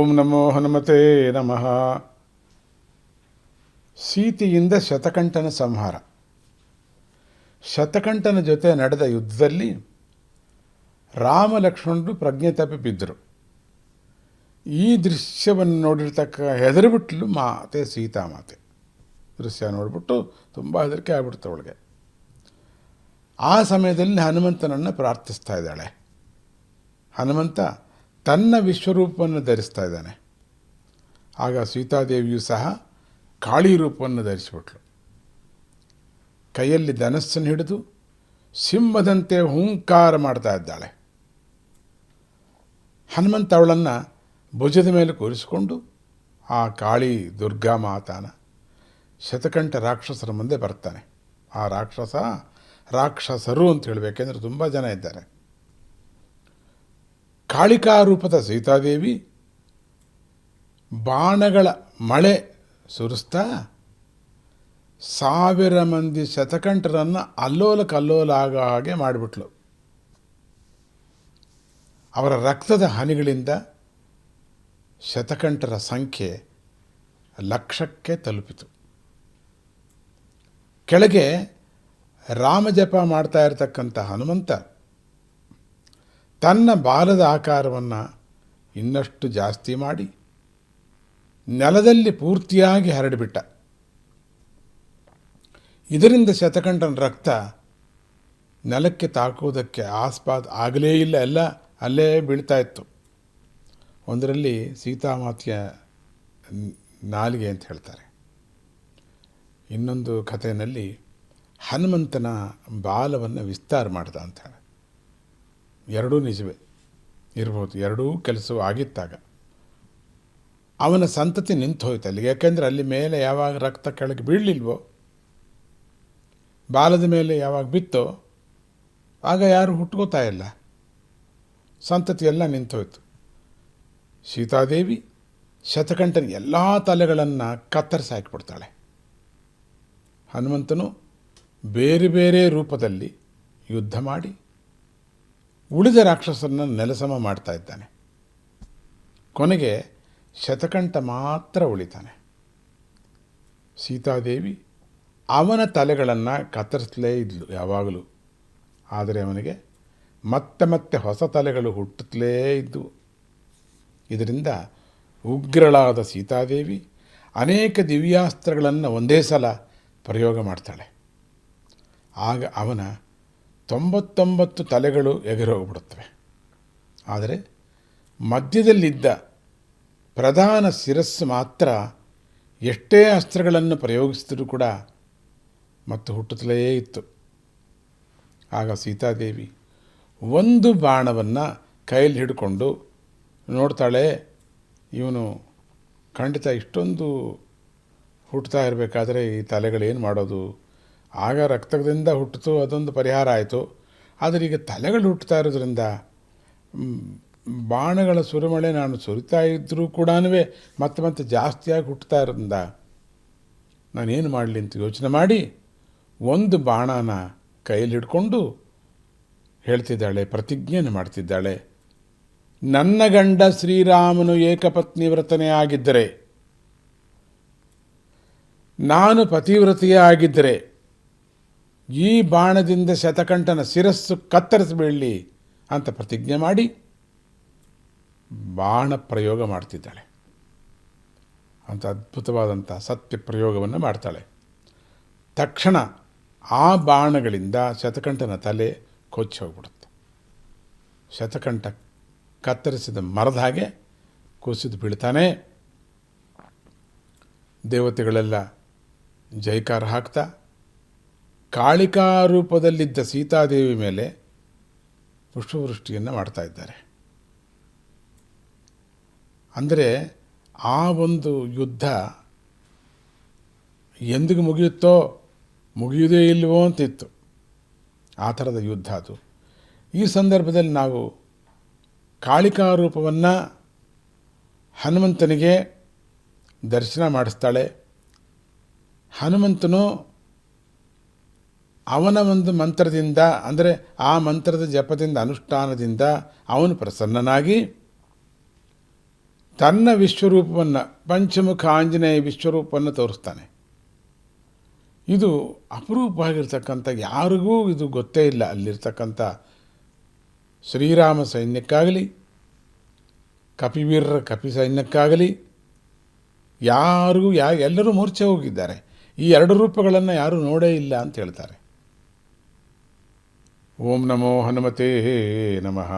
ಓಂ ನಮೋ ಹನುಮತೆ ನಮಃ. ಸೀತೆಯಿಂದ ಶತಕಂಠನ ಸಂಹಾರ. ಶತಕಂಠನ ಜೊತೆ ನಡೆದ ಯುದ್ಧದಲ್ಲಿ ರಾಮ ಲಕ್ಷ್ಮಣರು ಪ್ರಜ್ಞೆ ತಪ್ಪಿ ಬಿದ್ದರು. ಈ ದೃಶ್ಯವನ್ನು ನೋಡಿರ್ತಕ್ಕ ಹೆದರಿಬಿಟ್ಲು ಮಾತೆ ಸೀತಾಮಾತೆ. ದೃಶ್ಯ ನೋಡಿಬಿಟ್ಟು ತುಂಬ ಹೆದರಿಕೆ ಆಗ್ಬಿಡ್ತು ಅವಳಿಗೆ. ಆ ಸಮಯದಲ್ಲಿ ಹನುಮಂತನನ್ನು ಪ್ರಾರ್ಥಿಸ್ತಾ ಇದ್ದಾಳೆ. ಹನುಮಂತ ತನ್ನ ವಿಶ್ವರೂಪವನ್ನು ಧರಿಸ್ತಾ ಇದ್ದಾನೆ. ಆಗ ಸೀತಾದೇವಿಯು ಸಹ ಕಾಳಿ ರೂಪವನ್ನು ಧರಿಸಿಬಿಟ್ಲು. ಕೈಯಲ್ಲಿ ಧನಸ್ಸನ್ನು ಹಿಡಿದು ಸಿಂಹದಂತೆ ಹೂಂಕಾರ ಮಾಡ್ತಾ ಇದ್ದಾಳೆ. ಹನುಮಂತ ಅವಳನ್ನು ಭುಜದ ಮೇಲೆ ಕೂರಿಸಿಕೊಂಡು ಆ ಕಾಳಿ ದುರ್ಗಾ ಮಾತಾನ ಶತಕಂಠ ರಾಕ್ಷಸರ ಮುಂದೆ ಬರ್ತಾನೆ. ಆ ರಾಕ್ಷಸರು ಅಂತ ಹೇಳಬೇಕೆಂದ್ರೆ ತುಂಬ ಜನ ಇದ್ದಾರೆ. ಕಾಳಿಕಾ ರೂಪದ ಸೀತಾದೇವಿ ಬಾಣಗಳ ಮಳೆ ಸುರಿಸ್ತಾ 1000 ಮಂದಿ ಶತಕಂಠರನ್ನು ಅಲ್ಲೋಲ ಕಲ್ಲೋಲ ಆಗೋ ಹಾಗೆ ಮಾಡಿಬಿಟ್ಲು. ಅವರ ರಕ್ತದ ಹನಿಗಳಿಂದ ಶತಕಂಠರ ಸಂಖ್ಯೆ 1,00,000ಕ್ಕೆ ತಲುಪಿತು. ಕೆಳಗೆ ರಾಮಜಪ ಮಾಡ್ತಾ ಇರತಕ್ಕಂಥ ಹನುಮಂತ ತನ್ನ ಬಾಲದ ಆಕಾರವನ್ನು ಇನ್ನಷ್ಟು ಜಾಸ್ತಿ ಮಾಡಿ ನೆಲದಲ್ಲಿ ಪೂರ್ತಿಯಾಗಿ ಹರಡಿಬಿಟ್ಟ. ಇದರಿಂದ ಶತಕಂಠನ ರಕ್ತ ನೆಲಕ್ಕೆ ತಾಕುವುದಕ್ಕೆ ಆಸ್ಪಾದ ಆಗಲೇ ಇಲ್ಲ, ಎಲ್ಲ ಅಲ್ಲೇ ಬೀಳ್ತಾ ಇತ್ತು. ಒಂದರಲ್ಲಿ ಸೀತಾಮಾತೆಯ ನಾಲಿಗೆ ಅಂತ ಹೇಳ್ತಾರೆ. ಇನ್ನೊಂದು ಕಥೆಯಲ್ಲಿ ಹನುಮಂತನ ಬಾಲವನ್ನು ವಿಸ್ತಾರ ಮಾಡ್ದ ಅಂತ ಹೇಳಿ. ಎರಡೂ ನಿಜವೇ ಇರ್ಬೋದು, ಎರಡೂ ಕೆಲಸವೂ ಆಗಿತ್ತಾಗ. ಅವನ ಸಂತತಿ ನಿಂತು ಹೋಯ್ತು ಅಲ್ಲಿಗೆ. ಯಾಕೆಂದರೆ ಅಲ್ಲಿ ಮೇಲೆ ಯಾವಾಗ ರಕ್ತ ಕೆಳಗೆ ಬೀಳಲಿಲ್ವೋ, ಬಾಲದ ಮೇಲೆ ಯಾವಾಗ ಬಿತ್ತೋ ಆಗ ಯಾರು ಹುಟ್ಕೋತಾ ಇಲ್ಲ, ಸಂತತಿ ಎಲ್ಲ ನಿಂತೋಯ್ತು. ಸೀತಾದೇವಿ ಶತಕಂಠನ ಎಲ್ಲ ತಲೆಗಳನ್ನು ಕತ್ತರಿಸಿ ಹಾಕಿಬಿಡ್ತಾಳೆ. ಹನುಮಂತನು ಬೇರೆ ಬೇರೆ ರೂಪದಲ್ಲಿ ಯುದ್ಧ ಮಾಡಿ ಉಳಿದ ರಾಕ್ಷಸರನ್ನು ನೆಲಸಮ ಮಾಡ್ತಾ ಇದ್ದಾನೆ. ಕೊನೆಗೆ ಶತಕಂಠ ಮಾತ್ರ ಉಳಿತಾನೆ. ಸೀತಾದೇವಿ ಅವನ ತಲೆಗಳನ್ನು ಕತ್ತರಿಸಲೇ ಇದ್ಲು ಯಾವಾಗಲೂ. ಆದರೆ ಅವನಿಗೆ ಮತ್ತೆ ಮತ್ತೆ ಹೊಸ ತಲೆಗಳು ಹುಟ್ಟುತ್ತಲೇ ಇದ್ದವು. ಇದರಿಂದ ಉಗ್ರಳಾದ ಸೀತಾದೇವಿ ಅನೇಕ ದಿವ್ಯಾಸ್ತ್ರಗಳನ್ನು ಒಂದೇ ಸಲ ಪ್ರಯೋಗ ಮಾಡ್ತಾಳೆ. ಆಗ ಅವನ 99 ತಲೆಗಳು ಎಗರೋಗ್ಬಿಡುತ್ತವೆ. ಆದರೆ ಮಧ್ಯದಲ್ಲಿದ್ದ ಪ್ರಧಾನ ಶಿರಸ್ಸು ಮಾತ್ರ ಎಷ್ಟೇ ಅಸ್ತ್ರಗಳನ್ನು ಪ್ರಯೋಗಿಸಿದರೂ ಕೂಡ ಮತ್ತು ಹುಟ್ಟುತ್ತಲೇ ಇತ್ತು. ಆಗ ಸೀತಾದೇವಿ ಒಂದು ಬಾಣವನ್ನು ಕೈಯಲ್ಲಿ ಹಿಡ್ಕೊಂಡು ನೋಡ್ತಾಳೆ. ಇವನು ಖಂಡಿತ ಇಷ್ಟೊಂದು ಹುಟ್ಟುತ್ತಾ ಇರಬೇಕಾದ್ರೆ ಈ ತಲೆಗಳೇನು ಮಾಡೋದು? ಆಗ ರಕ್ತದಿಂದ ಹುಟ್ಟಿತು, ಅದೊಂದು ಪರಿಹಾರ ಆಯಿತು. ಆದರೆ ಈಗ ತಲೆಗಳು ಹುಟ್ಟುತ್ತಾ ಇರೋದ್ರಿಂದ ಬಾಣಗಳ ಸುರಿಮಳೆ ನಾನು ಸುರಿತಾ ಇದ್ದರೂ ಕೂಡ ಮತ್ತೆ ಮತ್ತೆ ಜಾಸ್ತಿಯಾಗಿ ಹುಟ್ಟುತ್ತಾ ಇರೋದ್ರಿಂದ ನಾನೇನು ಮಾಡಲಿ ಅಂತ ಯೋಚನೆ ಮಾಡಿ ಒಂದು ಬಾಣನ ಕೈಯಲ್ಲಿ ಹಿಡ್ಕೊಂಡು ಹೇಳ್ತಿದ್ದಾಳೆ, ಪ್ರತಿಜ್ಞೆಯನ್ನು ಮಾಡ್ತಿದ್ದಾಳೆ. ನನ್ನ ಗಂಡ ಶ್ರೀರಾಮನು ಏಕಪತ್ನಿ ವ್ರತನೇ ಆಗಿದ್ದರೆ, ನಾನು ಪತಿವ್ರತೆಯೇ ಆಗಿದ್ದರೆ ಈ ಬಾಣದಿಂದ ಶತಕಂಠನ ಶಿರಸ್ಸು ಕತ್ತರಿಸಬೇಡಲಿ ಅಂತ ಪ್ರತಿಜ್ಞೆ ಮಾಡಿ ಬಾಣ ಪ್ರಯೋಗ ಮಾಡ್ತಿದ್ದಾಳೆ. ಅಂತ ಅದ್ಭುತವಾದಂಥ ಸತ್ಯ ಪ್ರಯೋಗವನ್ನು ಮಾಡ್ತಾಳೆ. ತಕ್ಷಣ ಆ ಬಾಣಗಳಿಂದ ಶತಕಂಠನ ತಲೆ ಕೊಚ್ಚಿ ಹೋಗ್ಬಿಡುತ್ತೆ. ಶತಕಂಠ ಕತ್ತರಿಸಿದ ಮರದ ಹಾಗೆ ಕುಸಿದು ಬೀಳ್ತಾನೆ. ದೇವತೆಗಳೆಲ್ಲ ಜೈಕಾರ ಹಾಕ್ತಾ ಕಾಳಿಕಾ ರೂಪದಲ್ಲಿದ್ದ ಸೀತಾದೇವಿ ಮೇಲೆ ಪುಷ್ಪವೃಷ್ಟಿಯನ್ನು ಮಾಡ್ತಾ ಇದ್ದಾರೆ. ಅಂದರೆ ಆ ಒಂದು ಯುದ್ಧ ಎಂದಿಗೂ ಮುಗಿಯುತ್ತೋ ಮುಗಿಯುವುದೇ ಇಲ್ಲವೋ ಅಂತಿತ್ತು. ಆ ಥರದ ಯುದ್ಧ ಅದು. ಈ ಸಂದರ್ಭದಲ್ಲಿ ನಾವು ಕಾಳಿಕಾ ರೂಪವನ್ನು ಹನುಮಂತನಿಗೆ ದರ್ಶನ ಮಾಡಿಸ್ತಾಳೆ. ಹನುಮಂತನು ಅವನ ಒಂದು ಮಂತ್ರದಿಂದ, ಅಂದರೆ ಆ ಮಂತ್ರದ ಜಪದಿಂದ, ಅನುಷ್ಠಾನದಿಂದ ಅವನು ಪ್ರಸನ್ನನಾಗಿ ತನ್ನ ವಿಶ್ವರೂಪವನ್ನು, ಪಂಚಮುಖ ಆಂಜನೇಯ ವಿಶ್ವರೂಪವನ್ನು ತೋರಿಸ್ತಾನೆ. ಇದು ಅಪರೂಪವಾಗಿರ್ತಕ್ಕಂಥ, ಯಾರಿಗೂ ಇದು ಗೊತ್ತೇ ಇಲ್ಲ. ಅಲ್ಲಿರ್ತಕ್ಕಂಥ ಶ್ರೀರಾಮ ಸೈನ್ಯಕ್ಕಾಗಲಿ, ಕಪಿವೀರರ ಕಪಿ ಸೈನ್ಯಕ್ಕಾಗಲಿ ಯಾರಿಗೂ ಎಲ್ಲರೂ ಮೂರ್ಛೆ ಹೋಗಿದ್ದಾರೆ. ಈ ಎರಡು ರೂಪಗಳನ್ನು ಯಾರೂ ನೋಡೇ ಇಲ್ಲ ಅಂತ ಹೇಳ್ತಾರೆ. ಓಂ ನಮೋ ಹನುಮತೇ ನಮಃ.